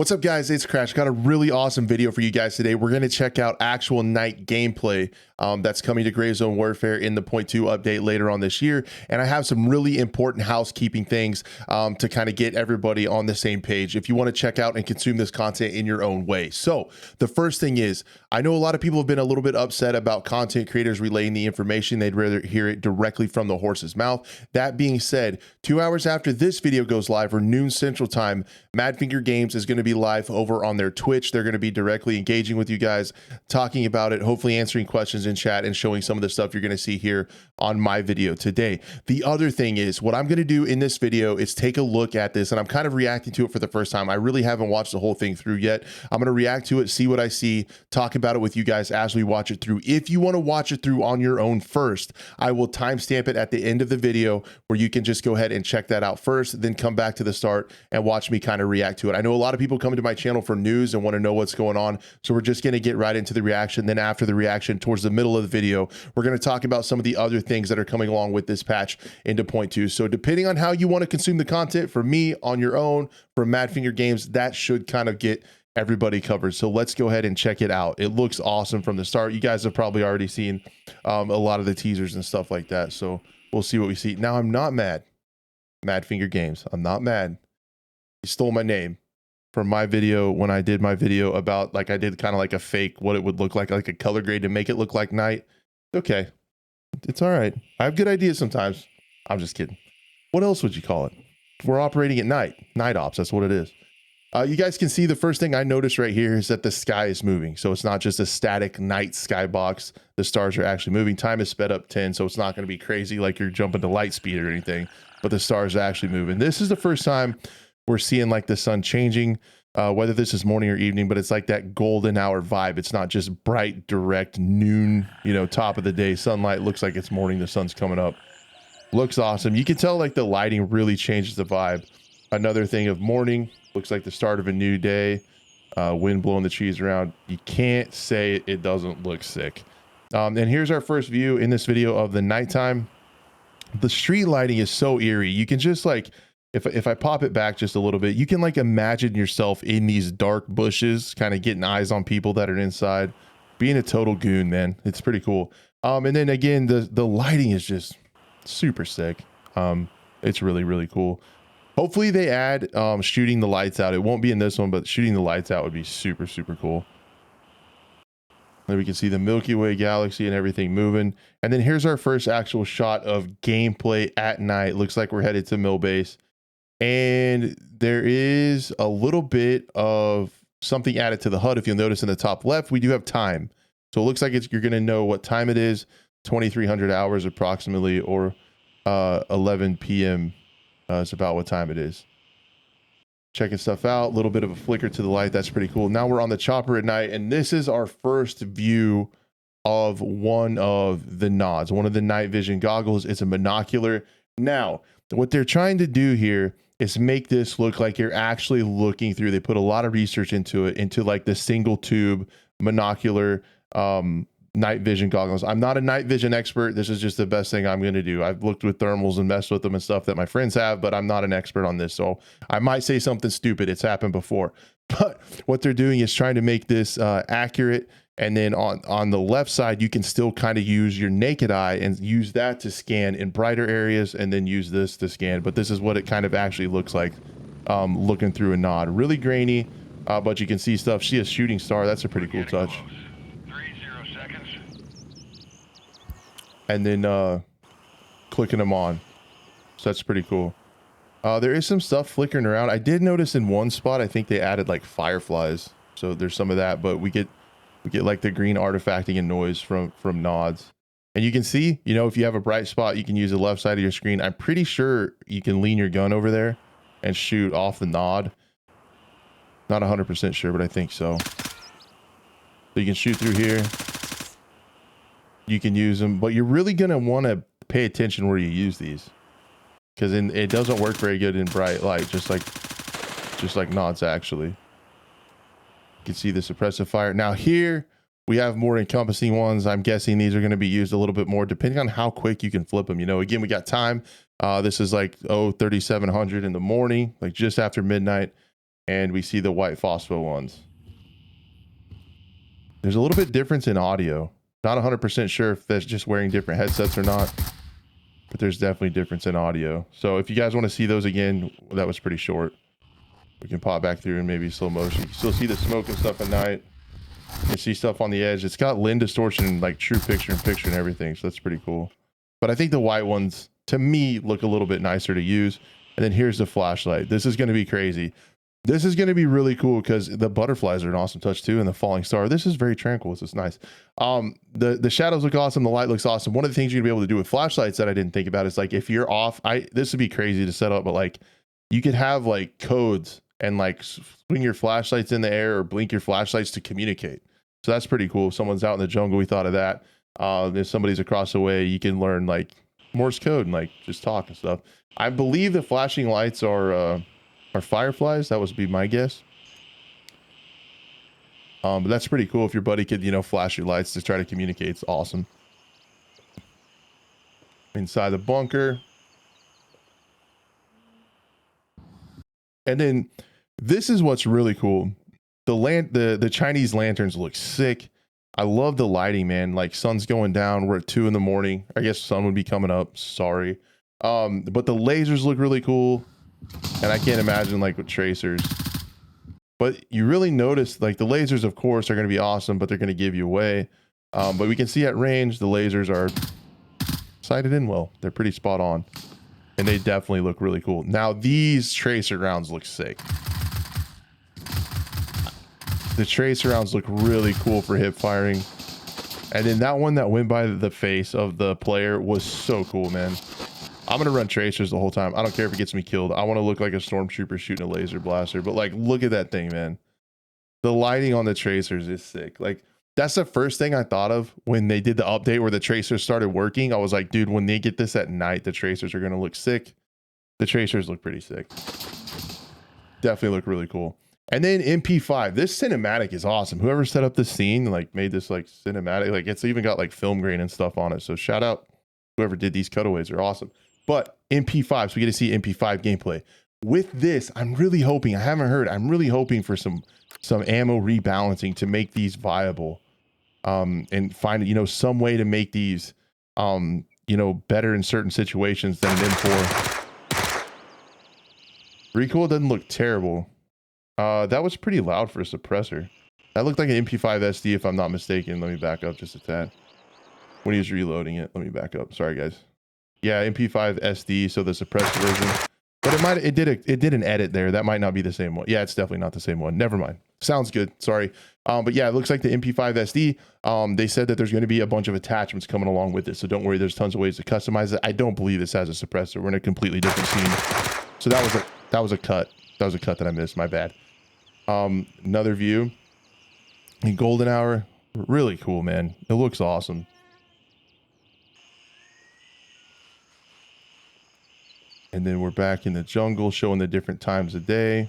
What's up, guys? It's Crash. Got a really awesome video for you guys today. We're going to check out actual night gameplay that's coming to Gray Zone Warfare in the .2 update later on this year. And I have some really important housekeeping things to kind of get everybody on the same page if you want to check out and consume this content in your own way. So the first thing is, I know a lot of people have been a little bit upset about content creators relaying the information. They'd rather hear it directly from the horse's mouth. That being said, 2 hours after this video goes live, or noon Central Time, Madfinger Games is going to be live over on their Twitch. They're going to be directly engaging with you guys, talking about it, hopefully answering questions in chat and showing some of the stuff you're going to see here on my video today. The other thing is, what I'm going to do in this video is take a look at this, and I'm kind of reacting to it for the first time. I really haven't watched the whole thing through yet. I'm going to react to it, see what I see, talk about it with you guys as we watch it through. If you want to watch it through on your own first, I will timestamp it at the end of the video where you can just go ahead and check that out first, then come back to the start and watch me kind of react to it. I know a lot of people come to my channel for news and want to know what's going on, so we're just going to get right into the reaction. Then after the reaction, towards the middle of the video, we're going to talk about some of the other things that are coming along with this patch into .2. So depending on how you want to consume the content, for me, on your own, from Madfinger Games, that should kind of get everybody covered. So let's go ahead and check it out. It looks awesome from the start. You guys have probably already seen a lot of the teasers and stuff like that, so we'll see what we see. Now, I'm not mad. Madfinger Games, I'm not mad. He stole my name from my video when I did my video about, like, I did kind of like a fake what it would look like a color grade to make it look like night. Okay, it's all right. I have good ideas sometimes. I'm just kidding. What else would you call it? We're operating at night ops. That's what it is. You guys can see the first thing I noticed right here is that the sky is moving. So it's not just a static night skybox. The stars are actually moving. Time is sped up 10, so it's not going to be crazy like you're jumping to light speed or anything, but the stars are actually moving. This is the first time we're seeing like the sun changing, whether this is morning or evening, but it's like that golden hour vibe. It's not just bright, direct noon, you know, top of the day sunlight. Looks like it's morning. The sun's coming up. Looks awesome. You can tell like the lighting really changes the vibe. Another thing of morning, looks like the start of a new day. Wind blowing the trees around. You can't say it doesn't look sick. And here's our first view in this video of the nighttime. The street lighting is so eerie. You can just like, if I pop it back just a little bit, you can like imagine yourself in these dark bushes, kind of getting eyes on people that are inside, being a total goon, man. It's pretty cool. And then again, the lighting is just super sick. It's really, really cool. Hopefully they add shooting the lights out. It won't be in this one, but shooting the lights out would be super, super cool. There we can see the Milky Way galaxy and everything moving. And then here's our first actual shot of gameplay at night. Looks like we're headed to Mill Base. And there is a little bit of something added to the HUD. If you'll notice in the top left, we do have time. So it looks like you're going to know what time it is, 2300 hours approximately, or 11 p.m. Is about what time it is. Checking stuff out, a little bit of a flicker to the light. That's pretty cool. Now we're on the chopper at night, and this is our first view of one of the nods, one of the night vision goggles. It's a monocular. Now, what they're trying to do here is make this look like you're actually looking through. They put a lot of research into it, into like the single tube monocular night vision goggles. I'm not a night vision expert. This is just the best thing I'm going to do. I've looked with thermals and messed with them and stuff that my friends have, but I'm not an expert on this. So I might say something stupid. It's happened before. But what they're doing is trying to make this accurate. And then on the left side, you can still kind of use your naked eye and use that to scan in brighter areas, and then use this to scan. But this is what it kind of actually looks like looking through a nod. Really grainy, but you can see stuff. See a shooting star. That's a pretty cool touch. And then clicking them on. So that's pretty cool. There is some stuff flickering around. I did notice in one spot, I think they added like fireflies. So there's some of that, but we get like the green artifacting and noise from nods. And you can see, you know, if you have a bright spot, you can use the left side of your screen. I'm pretty sure you can lean your gun over there and shoot off the nod. Not 100% sure, but I think so. So you can shoot through here. You can use them, but you're really going to want to pay attention where you use these, because it doesn't work very good in bright light, just like nods actually. You can see the suppressive fire. Now here we have more encompassing ones. I'm guessing these are going to be used a little bit more depending on how quick you can flip them. You know, again, we got time. This is like 3700 in the morning, like just after midnight. and we see the white phospho ones. There's a little bit difference in audio. Not 100% sure if that's just wearing different headsets or not, but there's definitely difference in audio. So if you guys want to see those again, that was pretty short. We can pop back through and maybe slow motion. You can still see the smoke and stuff at night. You can see stuff on the edge. It's got lens distortion and like true picture in picture and everything. So that's pretty cool. But I think the white ones, to me, look a little bit nicer to use. And then here's the flashlight. This is going to be crazy. This is going to be really cool because the butterflies are an awesome touch too, and the falling star. This is very tranquil. This is nice. The shadows look awesome. The light looks awesome. One of the things you're gonna be able to do with flashlights that I didn't think about is like if you're off, this would be crazy to set up, but like you could have like codes and like swing your flashlights in the air or blink your flashlights to communicate. So that's pretty cool. If someone's out in the jungle, we thought of that. If somebody's across the way, you can learn like Morse code and like just talk and stuff. I believe the flashing lights are fireflies. That would be my guess. But that's pretty cool if your buddy could, you know, flash your lights to try to communicate. It's awesome. Inside the bunker. And then this is what's really cool. The Chinese lanterns look sick. I love the lighting, man. Like sun's going down. We're at 2 in the morning. I guess sun would be coming up. Sorry. But the lasers look really cool. And I can't imagine like with tracers. But you really notice like the lasers, of course, are going to be awesome, but they're going to give you away. But we can see at range, the lasers are sighted in well. They're pretty spot on. And they definitely look really cool. Now, these tracer rounds look sick. The tracer rounds look really cool for hip firing. And then that one that went by the face of the player was so cool, man. I'm going to run tracers the whole time. I don't care if it gets me killed. I want to look like a stormtrooper shooting a laser blaster. But like, look at that thing, man. The lighting on the tracers is sick. Like, that's the first thing I thought of when they did the update where the tracers started working. I was like, dude, when they get this at night, the tracers are going to look sick. The tracers look pretty sick. Definitely look really cool. And then MP5, this cinematic is awesome. Whoever set up this scene, like made this like cinematic, like it's even got like film grain and stuff on it. So shout out whoever did these cutaways. They're awesome. But MP5, so we get to see MP5 gameplay. With this, I'm really hoping, I haven't heard, I'm really hoping for some ammo rebalancing to make these viable. And find, you know, some way to make these, you know, better in certain situations than an M4. Recoil doesn't look terrible. That was pretty loud for a suppressor. That looked like an MP5 SD if I'm not mistaken. Let me back up just a tad. When he was reloading it, let me back up. Sorry, guys. Yeah, MP5 SD, so the suppressed version. But it did an edit there. That might not be the same one. Yeah, it's definitely not the same one. Never mind. Sounds good. Sorry. But yeah, it looks like the MP5 SD. They said that there's going to be a bunch of attachments coming along with it. So don't worry, there's tons of ways to customize it. I don't believe this has a suppressor. We're in a completely different scene. So that was a cut. That was a cut that I missed. My bad. Another view. In Golden Hour. Really cool, man. It looks awesome. And then we're back in the jungle showing the different times of day.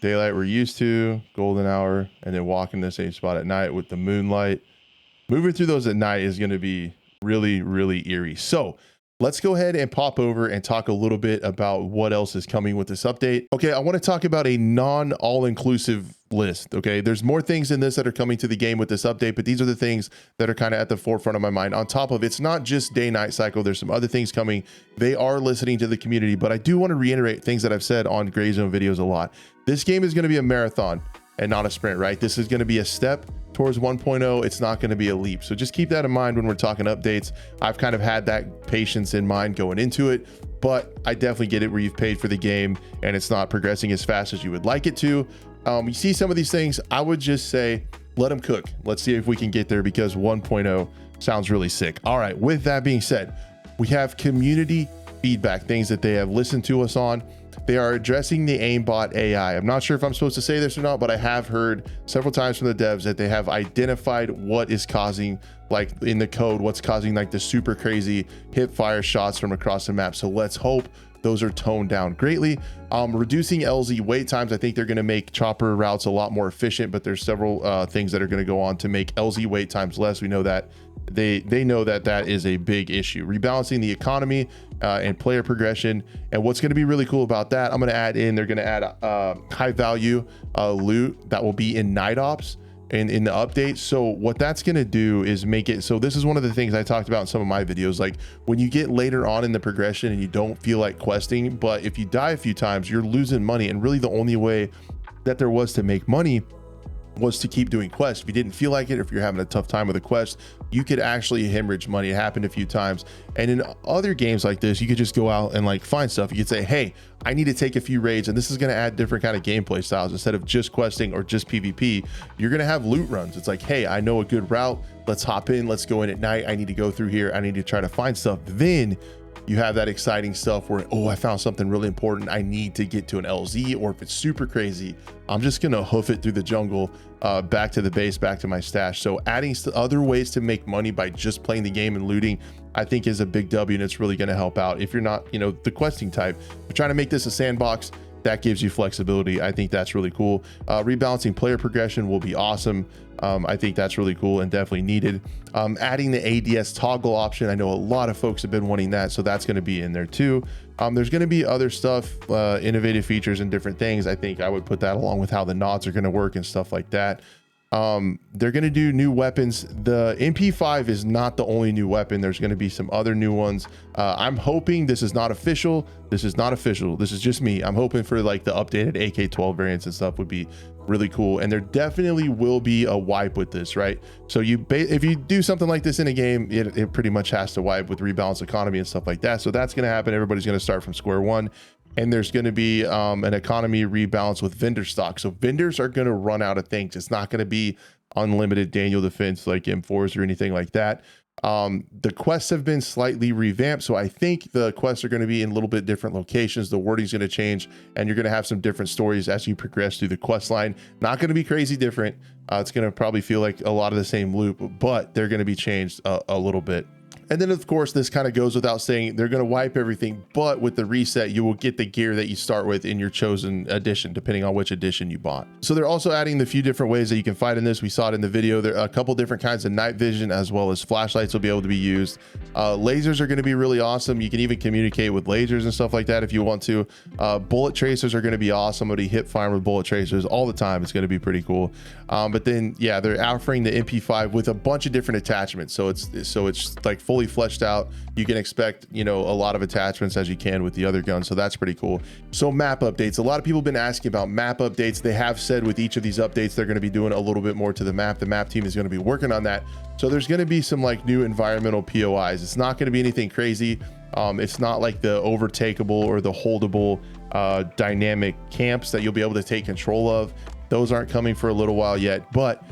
Daylight we're used to, golden hour, and then walking the same spot at night with the moonlight. Moving through those at night is going to be really, really eerie. So let's go ahead and pop over and talk a little bit about what else is coming with this update. Okay, I want to talk about a non-all-inclusive list. Okay, there's more things in this that are coming to the game with this update, but these are the things that are kind of at the forefront of my mind. On top of it's not just day-night cycle, there's some other things coming. They are listening to the community, but I do want to reiterate things that I've said on Gray Zone videos a lot. This game is going to be a marathon and not a sprint, right? This is going to be a step towards 1.0. It's not going to be a leap. So just keep that in mind when we're talking updates. I've kind of had that patience in mind going into it, but I definitely get it where you've paid for the game and it's not progressing as fast as you would like it to. You see some of these things, I would just say, let them cook. Let's see if we can get there because 1.0 sounds really sick. All right, with that being said, we have community feedback, things that they have listened to us on. They are addressing the aimbot AI. I'm not sure if I'm supposed to say this or not, but I have heard several times from the devs that they have identified what is causing, like in the code, what's causing like the super crazy hip fire shots from across the map. So let's hope those are toned down greatly. Reducing LZ wait times, I think they're going to make chopper routes a lot more efficient, but there's several things that are going to go on to make LZ wait times less. We know that they know that is a big issue. Rebalancing the economy and player progression. And what's going to be really cool about that, I'm going to add in, they're going to add high value loot that will be in night ops in the update. So what that's going to do is make it so this is one of the things I talked about in some of my videos, like when you get later on in the progression and you don't feel like questing, but if you die a few times, you're losing money. And really the only way that there was to make money was to keep doing quests. If you didn't feel like it, or if you're having a tough time with a quest, you could actually hemorrhage money. It happened a few times. And in other games like this, you could just go out and like find stuff. You could say, hey, I need to take a few raids, and this is going to add different kind of gameplay styles. Instead of just questing or just PvP, you're going to have loot runs. It's like, hey, I know a good route. Let's hop in. Let's go in at night. I need to go through here. I need to try to find stuff. Then you have that exciting stuff where, oh, I found something really important. I need to get to an LZ, or if it's super crazy, I'm just going to hoof it through the jungle, back to the base, back to my stash. So adding other ways to make money by just playing the game and looting, I think is a big W, and it's really going to help out. If you're not, you know, the questing type, we're trying to make this a sandbox that gives you flexibility. I think that's really cool. Rebalancing player progression will be awesome. I think that's really cool and definitely needed. Adding the ADS toggle option, I know a lot of folks have been wanting that, so that's going to be in there too. There's going to be other stuff, innovative features and different things. I think I would put that along with how the nods are going to work and stuff like that. They're going to do new weapons. The MP5 is not the only new weapon. There's going to be some other new ones. I'm hoping this is not official. This is not official. This is just me. I'm hoping for like the updated AK-12 variants and stuff would be really cool. And there definitely will be a wipe with this, right? So if you do something like this in a game, it pretty much has to wipe with rebalance economy and stuff like that. So that's going to happen. Everybody's going to start from square one. And there's going to be an economy rebalance with vendor stock. So vendors are going to run out of things. It's not going to be unlimited Daniel defense like M4s or anything like that. The quests have been slightly revamped. So I think the quests are going to be in a little bit different locations. The wording's going to change, and you're going to have some different stories as you progress through the quest line. Not going to be crazy different. It's going to probably feel like a lot of the same loop, but they're going to be changed a little bit. And then of course, this kind of goes without saying, they're going to wipe everything, but with the reset, you will get the gear that you start with in your chosen edition, depending on which edition you bought. So they're also adding the few different ways that you can fight in this. We saw it in the video. There are a couple different kinds of night vision, as well as flashlights will be able to be used. Lasers are going to be really awesome. You can even communicate with lasers and stuff like that if you want to. Bullet tracers are going to be awesome. Somebody hip fire with bullet tracers all the time. It's going to be pretty cool. But then, yeah, they're offering the MP5 with a bunch of different attachments. So it's like fully fleshed out. You can expect, you know, a lot of attachments as you can with the other guns. So that's pretty cool. So map updates. A lot of people have been asking about map updates. They have said with each of these updates, they're going to be doing a little bit more to the map. The map team is going to be working on that. So there's going to be some like new environmental POIs. It's not going to be anything crazy. It's not like the overtakeable or the holdable dynamic camps that you'll be able to take control of. Those aren't coming for a little while yet, but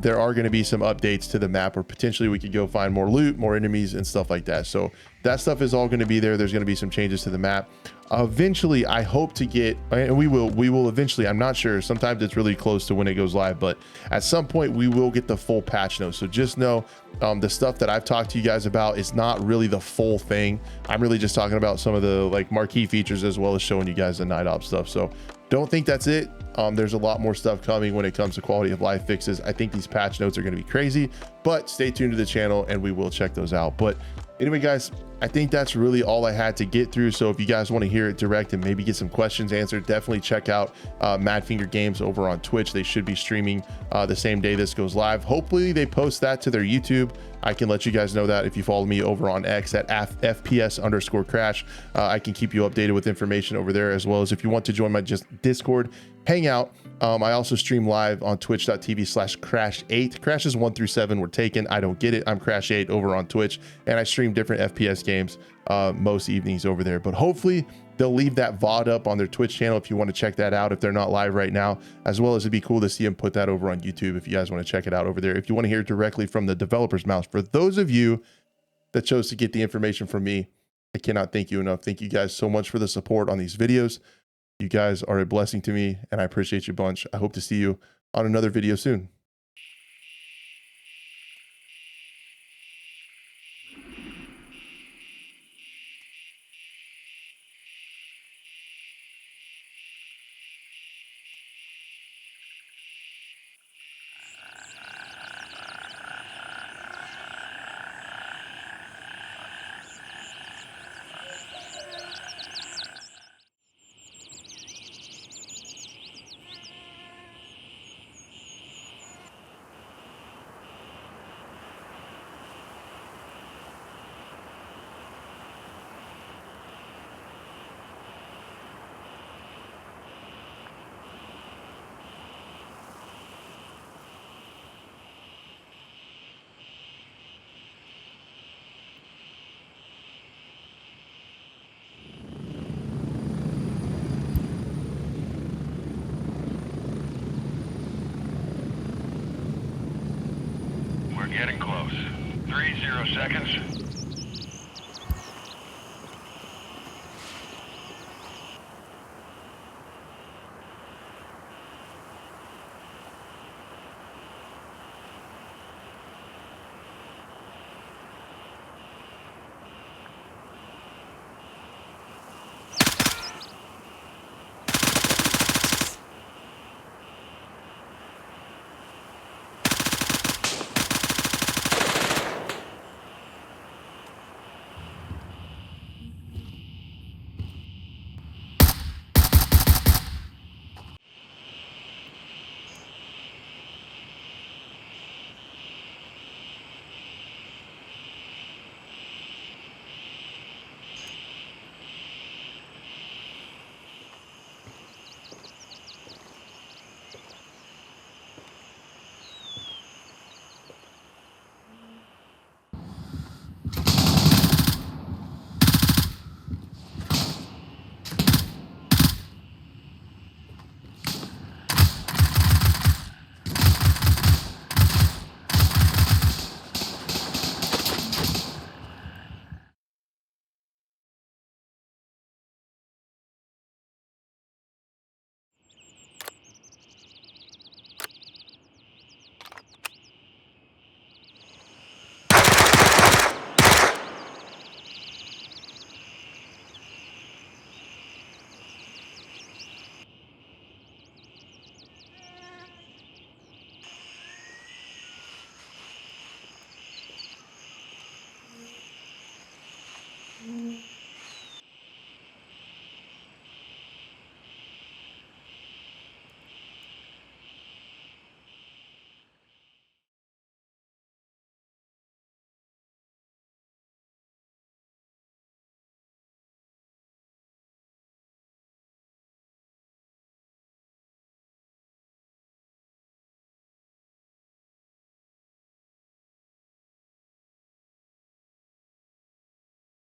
there are going to be some updates to the map where potentially we could go find more loot, more enemies and stuff like that. So that stuff is all going to be there. There's going to be some changes to the map. Eventually, I hope to get, and we will eventually, I'm not sure. Sometimes it's really close to when it goes live, but at some point we will get the full patch notes. So just know the stuff that I've talked to you guys about is not really the full thing. I'm really just talking about some of the like marquee features, as well as showing you guys the night op stuff. So don't think that's it. There's a lot more stuff coming when it comes to quality of life fixes. I think these patch notes are going to be crazy, but stay tuned to the channel and we will check those out. But anyway, guys, I think that's really all I had to get through. So if you guys want to hear it direct and maybe get some questions answered, definitely check out Madfinger Games over on Twitch. They should be streaming the same day this goes live. Hopefully they post that to their YouTube. I can let you guys know that if you follow me over on X at FPS_crash. I can keep you updated with information over there, as well as if you want to join my Discord hangout. I also stream live on twitch.tv/crash8. Crashes 1 through 7 were taken. I don't get it. I'm Crash8 over on Twitch, and I stream different FPS games most evenings over there. But hopefully they'll leave that VOD up on their Twitch channel if you want to check that out, if they're not live right now, as well as it'd be cool to see them put that over on YouTube if you guys want to check it out over there. If you want to hear it directly from the developer's mouth, for those of you that chose to get the information from me, I cannot thank you enough. Thank you guys so much for the support on these videos. You guys are a blessing to me, and I appreciate you a bunch. I hope to see you on another video soon. Getting close. 30 seconds.